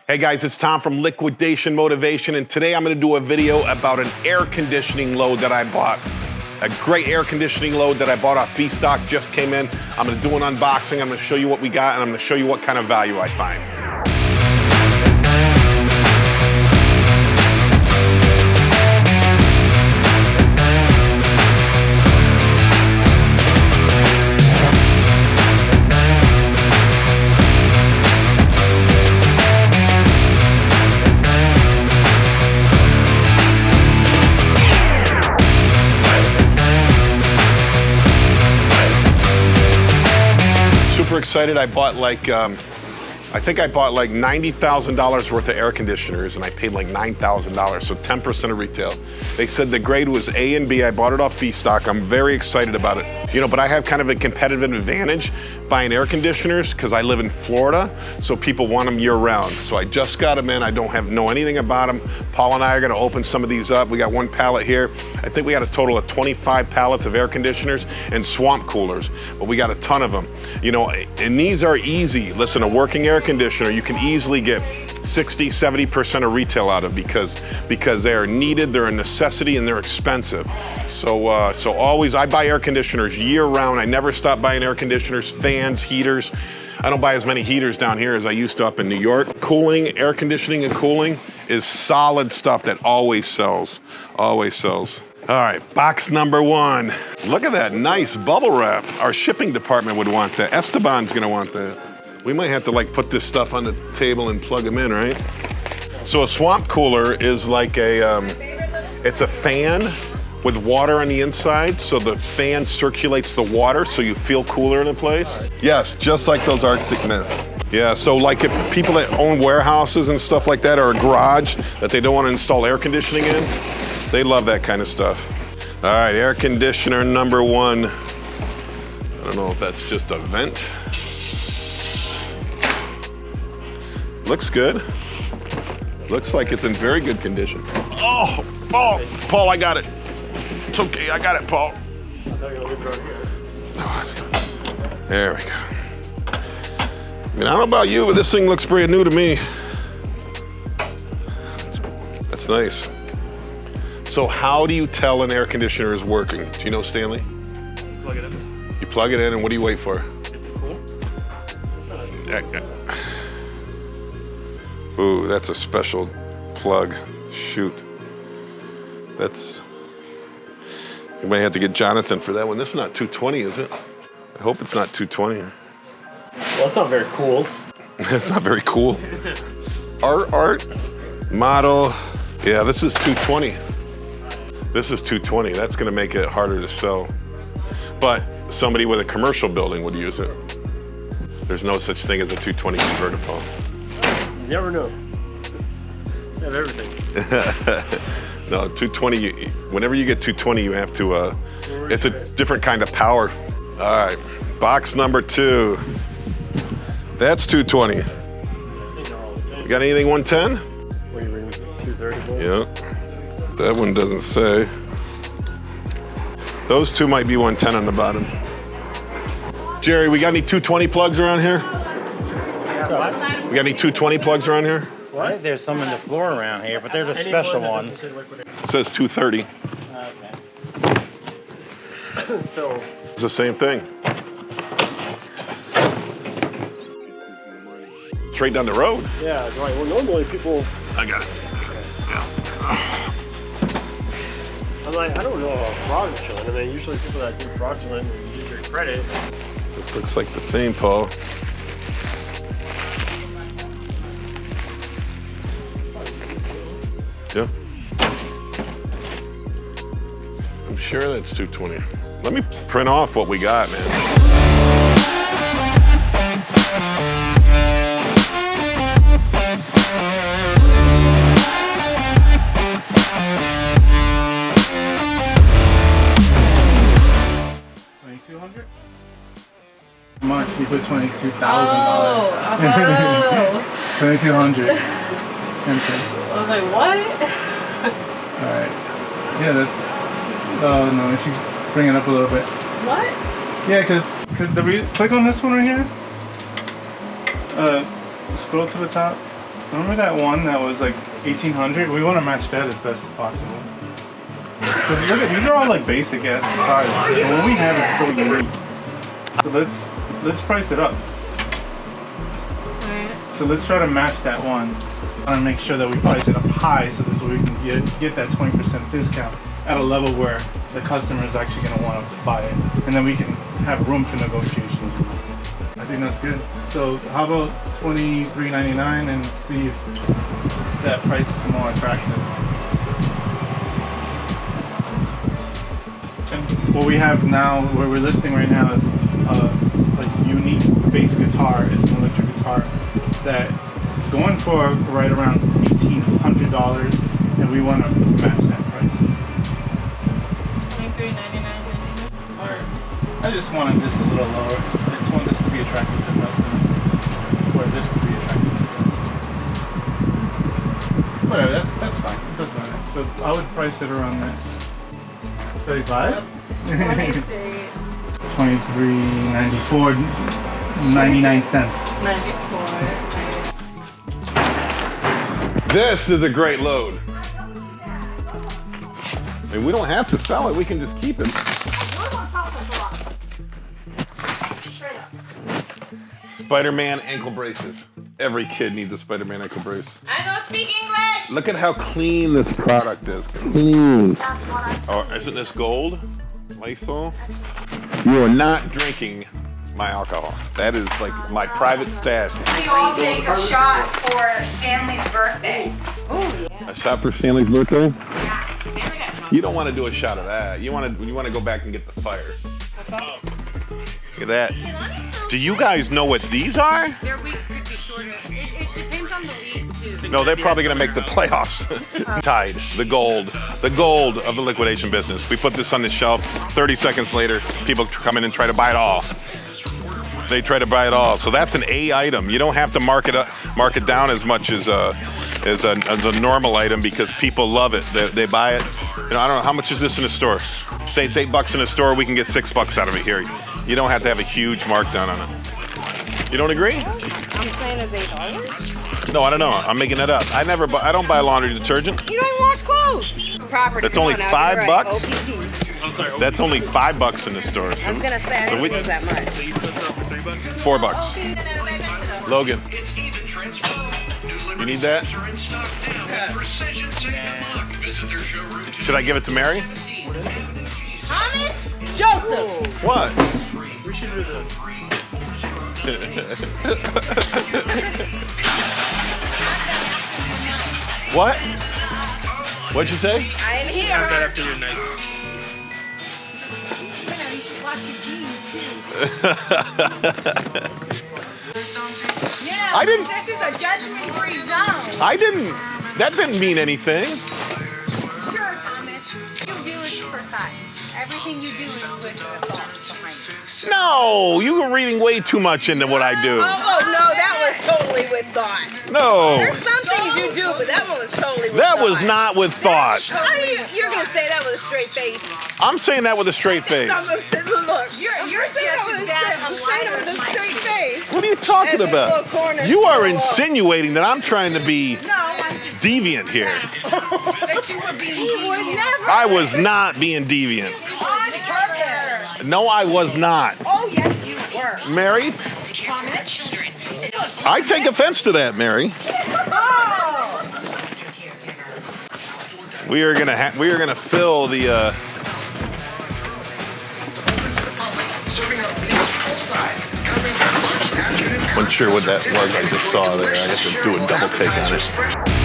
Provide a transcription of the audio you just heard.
Hey guys, it's Tom from Liquidation Motivation, and today I'm gonna do a video about an air conditioning load that I bought. A great air conditioning load that I bought off BStock just came in. I'm gonna do an unboxing, I'm gonna show you what we got, and I'm gonna show you what kind of value I find. Super excited. I bought I think I bought like $90,000 worth of air conditioners and I paid like $9,000, so 10% of retail. They said the grade was A and B. I bought it off BStock. I'm very excited about it. You know, but I have kind of a competitive advantage buying air conditioners because I live in Florida, so people want them year round. So I just got them in. I don't know anything about them. Paul and I are gonna open some of these up. We got one pallet here. I think we got a total of 25 pallets of air conditioners and swamp coolers, but we got a ton of them. You know, and these are easy. Listen, a working air conditioner, you can easily get 60, 70% of retail out of because they are needed, they're a necessity, and they're expensive. So always, I buy air conditioners year round. I never stop buying air conditioners, fans, heaters. I don't buy as many heaters down here as I used to up in New York. Cooling, air conditioning and cooling is solid stuff that always sells, always sells. All right, box number one. Look at that nice bubble wrap. Our shipping department would want that. Esteban's gonna want that. We might have to like put this stuff on the table and plug them in, right? So a swamp cooler is like it's a fan with water on the inside, so the fan circulates the water so you feel cooler in a place. Yes, just like those Arctic Mist. Yeah, so like if people that own warehouses and stuff like that, or a garage that they don't want to install air conditioning in, they love that kind of stuff. All right, air conditioner number one. I don't know if that's just a vent. Looks good. Looks like it's in very good condition. Oh, Paul, I got it. It's okay, I got it, Paul. There we go. I mean, I don't know about you, but this thing looks brand new to me. That's nice. So how do you tell an air conditioner is working? Do you know, Stanley? Plug it in. You plug it in, and what do you wait for? Ooh, that's a special plug. Shoot. You might have to get Jonathan for that one. This is not 220, is it? I hope it's not 220. Well, it's not very cool. It's not very cool. Art, model. Yeah, this is 220. This is 220. That's gonna make it harder to sell. But somebody with a commercial building would use it. There's no such thing as a 220 convertible. You never know. You have everything. No, 220, whenever you get 220, you have to, it's a different kind of power. All right, box number two. That's 220. You got anything 110? What are you reading? 230 volts? Yeah, that one doesn't say. Those two might be 110 on the bottom. Jerry, we got any 220 plugs around here? What? We got any 220 plugs around here? What? There's some in the floor around here, but they're the special ones. It says 230. Okay. So It's the same thing. It's right down the road. yeah, right. Well, normally people. I got it. Yeah. I'm like, I don't know about fraudulent. I mean, usually people that do fraudulent and use your credit. This looks like the same, Paul. Yeah. I'm sure that's 220. Let me print off what we got, man. How much? You put $22,000. Oh, 2,200. I was like, what? Alright. Yeah, that's. Oh no, you should bring it up a little bit. What? Yeah, because click on this one right here. Scroll to the top. Remember that one that was like 1800? We want to match that as best as possible. Look at, these are all like basic ass cars. And what we have is so unique. So let's price it up. Alright. So let's try to match that one. I want to make sure that we price it up high so this way we can get that 20% discount at a level where the customer is actually going to want to buy it. And then we can have room for negotiation. I think that's good. So how about $23.99 and see if that price is more attractive. And what we have now, where we're listing right now, is like unique bass guitar. It's an electric guitar that is going for right around $1,800, and we want to match that price. $23.99. Or I just wanted this a little lower. I just want this to be attractive to the customer, or this to be attractive. Whatever, that's fine. It doesn't matter. So I would price it around that. 35? 23.94, 99 cents. 94. This is a great load. I mean, we don't have to sell it. We can just keep it. Spider-Man ankle braces. Every kid needs a Spider-Man ankle brace. I don't speak English! Look at how clean this product is. Clean. Oh, isn't this gold? Lysol? You are not drinking my alcohol. That is like my private stash. We all take a shot for Stanley's birthday. A shot for Stanley's birthday? You don't want to do a shot of that. You want to go back and get the fire. Look at that. Do you guys know what these are? Their weeks could be shorter. It depends on the league too. No, they're probably going to make the playoffs. Tide, the gold of the liquidation business. We put this on the shelf. 30 seconds later, people come in and try to buy it all. They try to buy it all. So that's an A item. You don't have to mark it down as much as a normal item because people love it. They buy it. You know, I don't know how much is this in a store. Say it's $8 in a store, we can get $6 out of it here. You don't have to have a huge markdown on it. You don't agree? I'm saying it's $8. No, I don't know. I'm making that up. I don't buy laundry detergent. You don't even wash clothes. Property. That's only $5. OPP. I'm sorry. That's only $5 in the store. So I was gonna say I didn't lose that much. So you put it up for $3? $4. Logan, you need that? Should I give it to Mary? Thomas? Joseph! What? We should do this. What? What'd you say? I didn't hear Have that her. after your night. You should watch your jeans too. Yeah, I didn't- This is a judgment-free zone. That didn't mean anything. Sure, Thomas. You do it for size. Everything you do is with the thought behind it. No, you were reading way too much into what I do. Oh, no, that was totally with thought. No, There's some things you do, but that one was totally with that thought. was not with thought. You're going to say that with a straight face. I'm saying that with a straight face. I'm going to say, look, you're just as bad I'm a saying it liar with as a my straight face. What are you talking As this about? little corner You are full of- insinuating that I'm trying to be No, I'm just deviant here. that you were being He would deviant. never. I was not being deviant. On purpose. No, I was not. Oh, yes, you were. Mary, Thomas. I take offense to that, Mary. Oh. We are gonna fill the. Wasn't sure what that was. I just saw there. I got to do a double take on it.